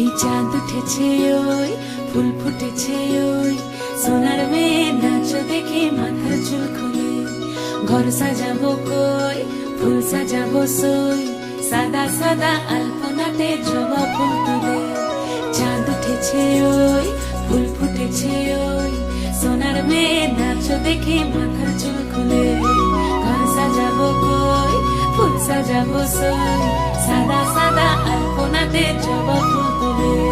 এই চাঁদ উঠেছে ওই ফুল ফুটেছে ওই সোনার মেয়ে নাচ দেখে মাথার চুল খুলে ঘর সাজাবো কই ফুল সাজাবো সই সাদা সাদা আলপনাতে জবা ফুল তুলে চাঁদ উঠেছে ওই ফুল ফুটেছে ওই সোনার মেয়ে নাচ দেখে মাথার চুল খুলে ঘর সাজাবো কই ফুল সাজাবো সই সাদা সাদা আলপনাতে জবা ফুল তুলে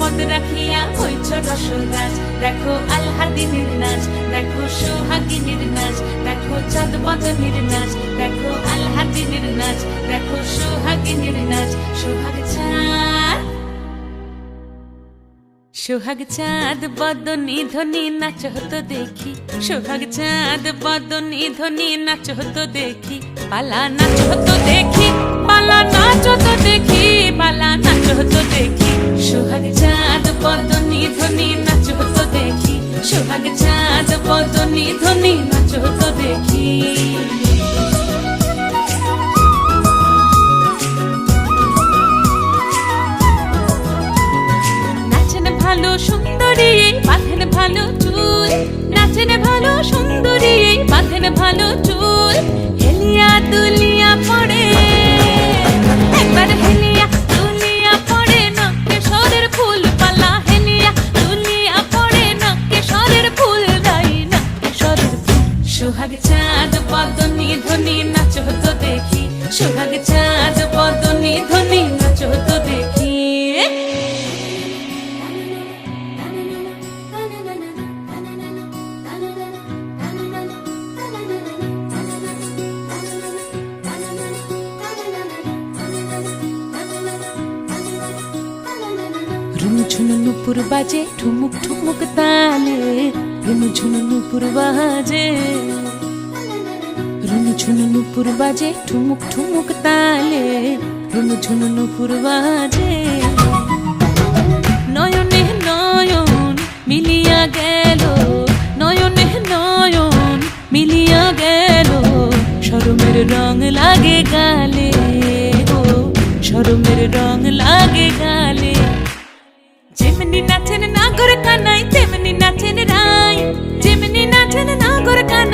পদ রাখিয়া হইছ রসল গাছ দেখো আলহাদিনের নাচ দেখো সোহাগিনীর নাচ দেখো চাঁদ বদনের নাচ দেখো আলহাদিনের নাচ দেখো সোহাগিনীর নাচ সোহাগ চাঁদ বদনী ধ্বনি নাচ হতো দেখি সোহাগ চাঁদ বদনী ধ্বনি নাচ হতো দেখি পালা নাচ হতো দেখি পালা নাচ হতো দেখি পালা নাচ হতো দেখি সোহাগ চাঁদ বদনী ধ্বনি নাচ হতো দেখি সোহাগ চাঁদ বদনী ধ্বনি নাচ হতো দেখি ভালো সুন্দরী বাঁধেন ভালো চুল নাচেন ভালো সুন্দরী বাঁধেন ভালো চুল হেলিয়া দুলিয়া পড়ে একবার হেলিয়া দুলিয়া পড়ে নকে সরের ফুল পালা হেলিয়া দুলিয়া পড়ে নকে সরের ফুল গাই নকে সরের ফুল সোহাগ চাঁদ বদনী ধ্বনি নাচ হতো দেখি সোহাগ চাঁদ বদনী ধ্বনি নাচ হতো দেখি ঝুনু নুপুর বাজে ঠুমুক ঠুমুক তালে রুনু ঝুনু নুপুর বাজে রুনু ঝুনু নুপুর বাজে ঠুমুক ঠুমুক তালে রুনু ঝুনু নুপুর বাজে নয়নে নয়ন মিলিয়া গেল নয়নে নয়ন মিলিয়া গেল শরমের রং লাগে গালে গো শরমের রং লাগে গালে যেমনি নাচেন নাগর কানাই তেমনি নাচেন রাই যেমনি নাচেন নাগর কানাই